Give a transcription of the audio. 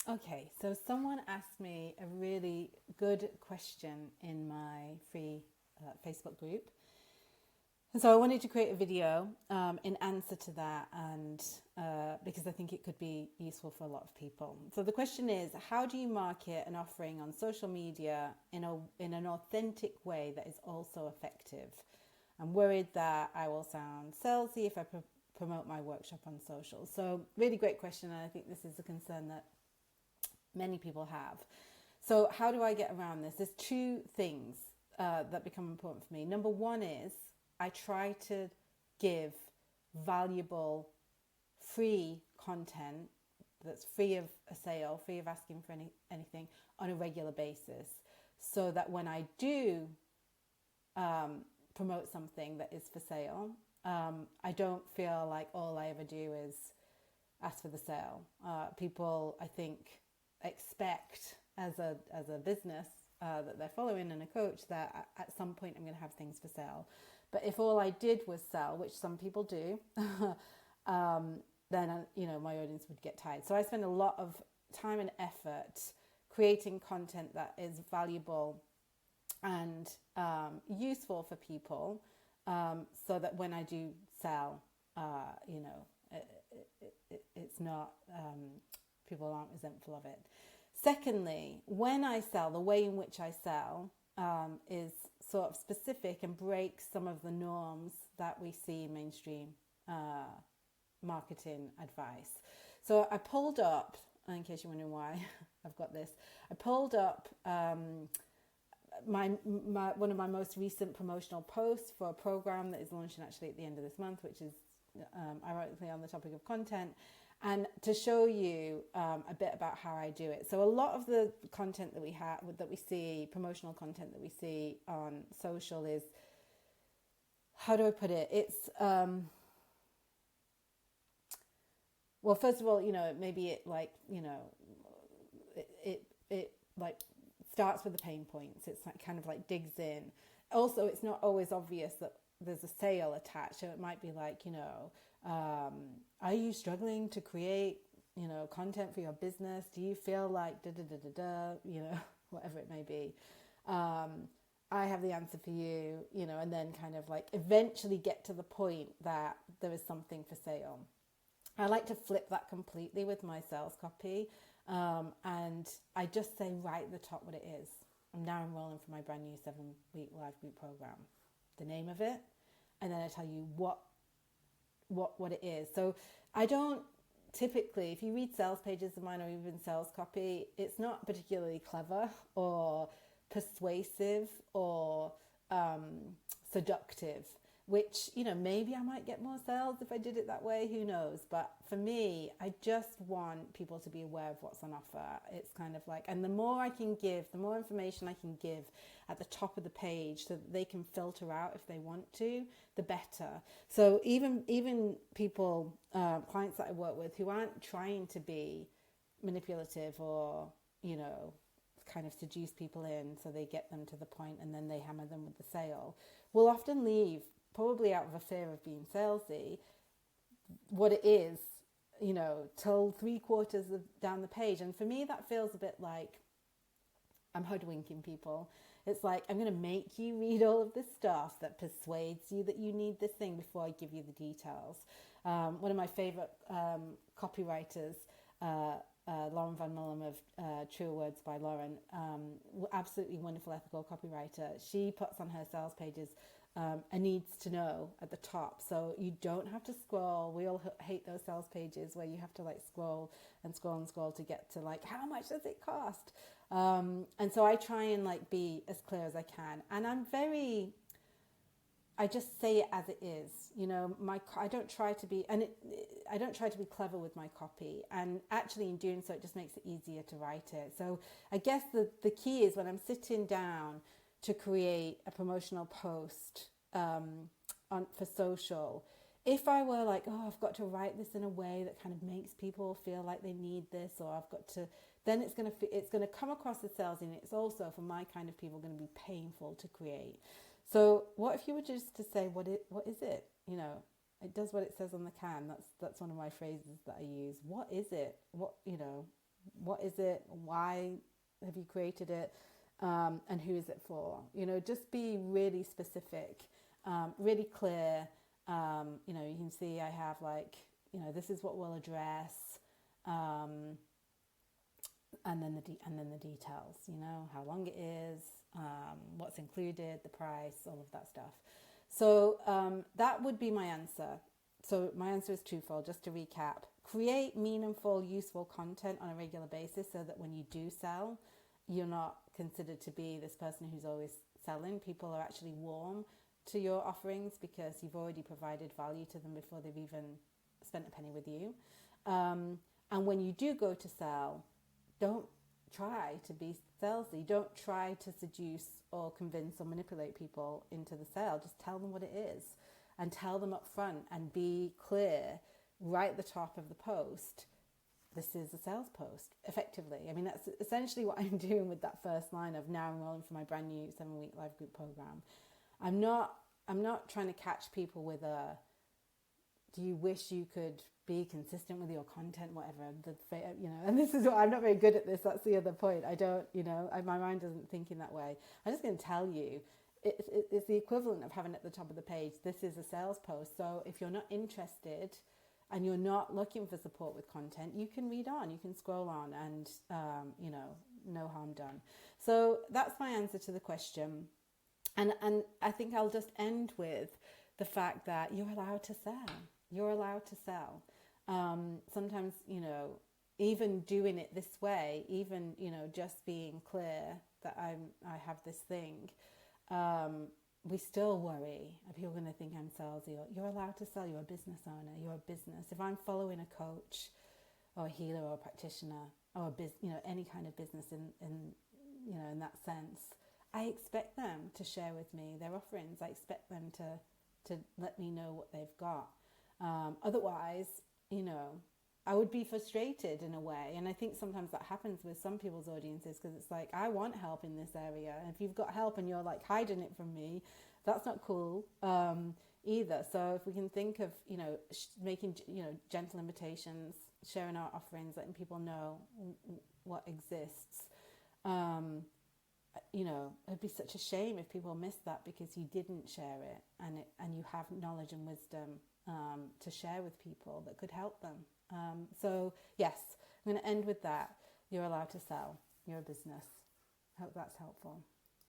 Okay, so someone asked me a really good question in my free Facebook group. And so I wanted to create a video in answer to that, and because I think it could be useful for a lot of people. So the question is, how do you market an offering on social media in an authentic way that is also effective? I'm worried that I will sound salesy if I promote my workshop on social. So really great question, and I think this is a concern that many people have. So how do I get around this? There's two things that become important for me. Number one is I try to give valuable, free content that's free of a sale, free of asking for anything on a regular basis, so that when I do promote something that is for sale, I don't feel like all I ever do is ask for the sale. People, I think, expect as a business that they're following and a coach that at some point I'm going to have things for sale. But if all I did was sell, which some people do, then my audience would get tired. So I spend a lot of time and effort creating content that is valuable and useful for people, so that when I do sell, it's not, people aren't resentful of it. Secondly, when I sell, the way in which I sell is sort of specific and breaks some of the norms that we see in mainstream marketing advice. So I pulled up, in case you're wondering why I've got this, I pulled up my one of my most recent promotional posts for a program that is launching actually at the end of this month, which is ironically on the topic of content, and to show you a bit about how I do it. So a lot of the content that we see, promotional content that we see on social is, how do I put it? It's well, first of all, maybe it starts with the pain points. It's like kind of like digs in. Also, it's not always obvious that there's a sale attached. So it might be like, are you struggling to create, content for your business? Do you feel like whatever it may be? I have the answer for you, and then kind of like eventually get to the point that there is something for sale. I like to flip that completely with my sales copy, and I just say right at the top what it is. I'm now enrolling for my brand new 7-week live group program, the name of it, and then I tell you what it is. So I don't typically, if you read sales pages of mine or even sales copy, it's not particularly clever or persuasive or seductive, which, maybe I might get more sales if I did it that way, who knows? But for me, I just want people to be aware of what's on offer. It's kind of like, and the more I can give, the more information I can give at the top of the page so that they can filter out if they want to, the better. So even people, clients that I work with who aren't trying to be manipulative or, kind of seduce people in so they get them to the point and then they hammer them with the sale, will often leave, probably out of a fear of being salesy, what it is, till 3/4 down the page. And for me, that feels a bit like I'm hoodwinking people. It's like, I'm going to make you read all of this stuff that persuades you that you need this thing before I give you the details. One of my favorite copywriters, Lauren Van Mullum of Truer Words by Lauren, absolutely wonderful ethical copywriter. She puts on her sales pages a needs to know at the top, so you don't have to scroll. We all hate those sales pages where you have to like scroll and scroll and scroll to get to like, how much does it cost? And so I try and like be as clear as I can, and I just say it as it is. I don't try to be, I don't try to be clever with my copy. And actually, in doing so, it just makes it easier to write it. So I guess the key is when I'm sitting down to create a promotional post for social, if I were like, oh, I've got to write this in a way that kind of makes people feel like they need this, or I've got to, then it's going to come across as salesy, and it's also, for my kind of people, going to be painful to create. So what if you were just to say, what is it? It does what it says on the can. That's one of my phrases that I use. What is it? What, What is it? Why have you created it? And who is it for? Just be really specific, really clear. You can see I have this is what we'll address, and then the details. How long it is, what's included, the price, all of that stuff. So that would be my answer. So my answer is twofold, just to recap. Create meaningful, useful content on a regular basis so that when you do sell, you're not considered to be this person who's always selling. People are actually warm to your offerings because you've already provided value to them before they've even spent a penny with you. And when you do go to sell, don't try to be salesy. Don't try to seduce or convince or manipulate people into the sale. Just tell them what it is and tell them up front and be clear right at the top of the post. This is a sales post, effectively. I mean, that's essentially what I'm doing with that first line of now enrolling for my brand new 7-week live group program. I'm not trying to catch people with a, do you wish you could be consistent with your content, whatever, and this is what, I'm not very good at this. That's the other point. I don't, my mind doesn't think in that way. I'm just going to tell you, it's the equivalent of having at the top of the page, this is a sales post. So if you're not interested and you're not looking for support with content, you can read on, you can scroll on, and, no harm done. So that's my answer to the question. And I think I'll just end with the fact that you're allowed to sell. You're allowed to sell. Sometimes, even doing it this way, even, just being clear that I have this thing, we still worry. Are people going to think I'm salesy? You're allowed to sell. You're a business owner. You're a business. If I'm following a coach or a healer or a practitioner or any kind of business in that sense, I expect them to share with me their offerings. I expect them to let me know what they've got. Otherwise, I would be frustrated in a way. And I think sometimes that happens with some people's audiences because it's like, I want help in this area. And if you've got help and you're like hiding it from me, that's not cool either. So if we can think of, making, gentle invitations, sharing our offerings, letting people know what exists, it'd be such a shame if people missed that because you didn't share it and you have knowledge and wisdom to share with people that could help them. So yes, I'm going to end with that. You're allowed to sell. You're a business. I hope that's helpful.